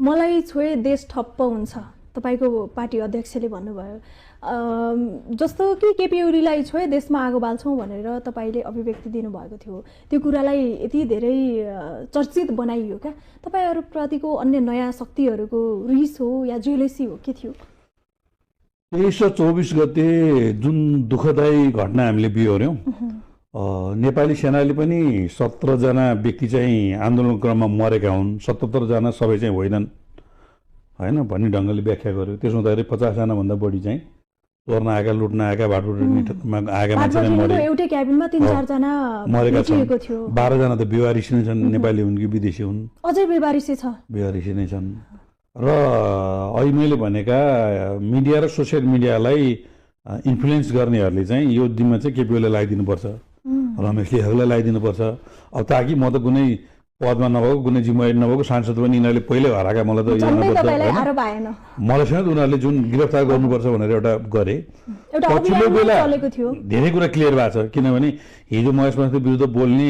मलाई छोए देश ठप्प हुन्छ तपाईको पार्टी अध्यक्षले भन्नुभयो जस्तो कि केपी ओलीलाई छोए देशमा आगो बाल्छौं भनेर तपाईले अभिव्यक्ति दिनुभएको थियो त्यो कुरालाई यति धेरै चर्चित बनाइयो क्या तपाईहरुप्रतिको अन्य नयाँ शक्तिहरुको रिस हो या जेलेसी हो के थियो 2324 गते जुन दुःखदायी घटना हामीले बिहोर्यौं नेपाली सेनाले पनि 17 जना व्यक्ति चाहिँ आन्दोलन क्रममा मरेका हुन् 77 जना सबै चाहिँ होइनन् हैन भन्ने ढंगले व्याख्या गर्यो त्यसो हुँदाखेरि 50 जना भन्दा बढी चाहिँ चोर्न आएका लुट्न आएका बाटोमा आएका मान्छे मरे एउटै क्याबिनमा 3-4 जना मरेका थियो 12 जना त बेवारिसी नै छन् नेपाली हुन् कि विदेशी हुन् अझै बेवारिसी छ बेवारिसी नै छन् र अहिले मैले भनेका मिडिया र सोशल मिडियालाई इन्फ्लुएन्स गर्नेहरूले चाहिँ यो दिनमा चाहिँ केपी ओलीलाई लगाइदिनु पर्छ रमेश लेखकलाई लगाइदिनु पर्छ अब ताकि म त कुनै पदमा नभएको कुनै जिम्मेवारी नभएको सांसद पनि यिनीहरूले पहिले हराएका मलाई त मलाई समेत उनीहरूले जुन गिरफ्तार गर्नुपर्छ भनेर एउटा गरे पछिल्लो बेला धेरै कुरा क्लियर भएको छ किनभने हिजो महेश बस्नेतको विरुद्ध बोल्ने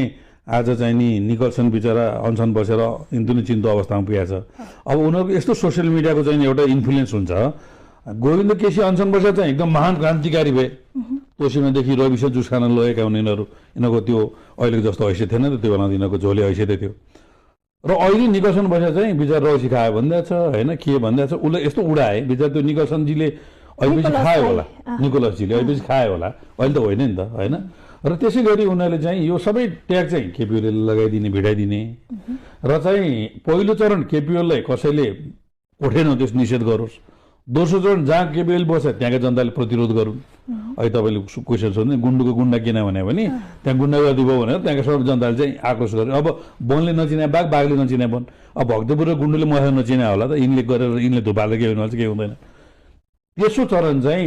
आज चाहिँ नि निकलसन बिचरा अनसन बसेर इन्तुनी चिन्तो अवस्थामा पुगेको छ अब उनीहरूको यस्तो सोशल मिडियाको चाहिँ एउटा इन्फ्लुएन्स हुन्छ गोविन्द केसी अनसन बसेर चाहिँ एकदम महान क्रान्तिकारी भए तोसिमादेखि रविशा जुस खान लगेका हुन् यिनीहरूको त्यो अहिलेको जस्तो हैसियत थिएन त त्यो बेला यिनीहरूको झोले हैसियत थियो र अहिले निकलसन बसेर चाहिँ विचार रौसी खायो भन्दैछ होइन के भन्दैछ उसले यस्तो उडाए विचार त्यो निकलसनजीले अहिलेपछि खायो होला निकोलसजीले अहिलेपछि खायो होला अहिले त होइन नि त होइन र त्यसै गरी उनीहरूले चाहिँ यो सबै ट्याग चाहिँ केपी ओलीले लगाइदिने भिडाइदिने र चाहिँ पहिलो चरण केपी ओलीलाई कसैले कोठेन त्यस निषेध गरोस् दोस्रो चरण जहाँ केपी ओली बस्छ त्यहाँका जनताले प्रतिरोध गरून् अहिले तपाईँले क्वेसन सोध्नु गुन्डुको गुन्डा किन भन्यो भने त्यहाँ गुन्डागर्दी भयो भनेर त्यहाँका सबै जनताले चाहिँ आक्रोश गर्यो अब वनले नचिने बाघले नचिने वन अब भक्तपुर र गुन्डुले मलाई नचिने होला त यिनले गरेर यिनले धुपाले के हुनु केही हुँदैन तेस्रो चरण चाहिँ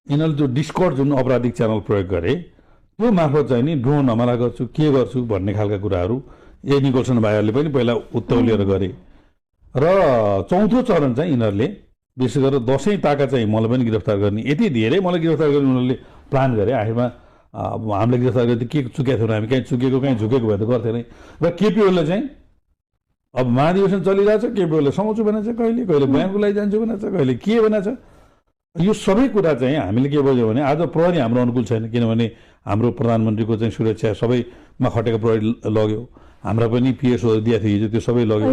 यिनीहरूले त्यो डिस्कर्ड जुन अपराधिक च्यानल प्रयोग गरे त्यो मार्फत चाहिँ नि ड्रोन हमला गर्छु के गर्छु भन्ने खालका कुराहरू ए निकोलसन भाइहरूले पनि पहिला उत्तौलिएर गरे र चौथो चरण चाहिँ यिनीहरूले विशेष गरेर दसैँ ताका चाहिँ मलाई पनि गिरफ्तार गर्ने यति धेरै मलाई गिरफ्तार गर्ने उनीहरूले प्लान गरे आखिरमा हामीले गिरफ्तार गरेर के चुकेको थियौँ हामी कहीँ चुकेको कहीँ झुकेको भए त गर्थेन र केपी ओलीले चाहिँ अब महाधिवेशन चलिरहेछ केपी ओलीले समाउँछु भनेको छ कहिले कहिले बयानको लागि जान्छु भनेको छ कहिले के भनेको छ यो सबै कुरा चाहिँ हामीले के बुझ्यौँ भने आज प्रहरी हाम्रो अनुकूल छैन किनभने हाम्रो प्रधानमन्त्रीको चाहिँ सुरक्षा सबैमा खटेको प्रहरी लग्यो हाम्रा पनि पिएसओहरू दिएको थियो हिजो त्यो सबै लग्यो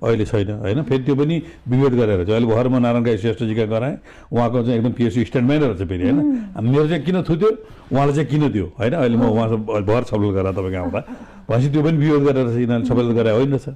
अहिले छैन होइन फेरि त्यो पनि विभेद गरेर चाहिँ अहिले भर्खर म नारायण राई श्रेष्ठजीका गराएँ उहाँको चाहिँ एकदम पिएसओ स्ट्यान्डमै रहेछ फेरि होइन मेरो चाहिँ किन थुत्यो उहाँलाई चाहिँ किन दियो होइन अहिले म उहाँसँग भर छलफल गरेर तपाईँको आउँदा भनेपछि त्यो पनि विरोध गरेर यिनीहरूले सबैले गरे होइन रहेछ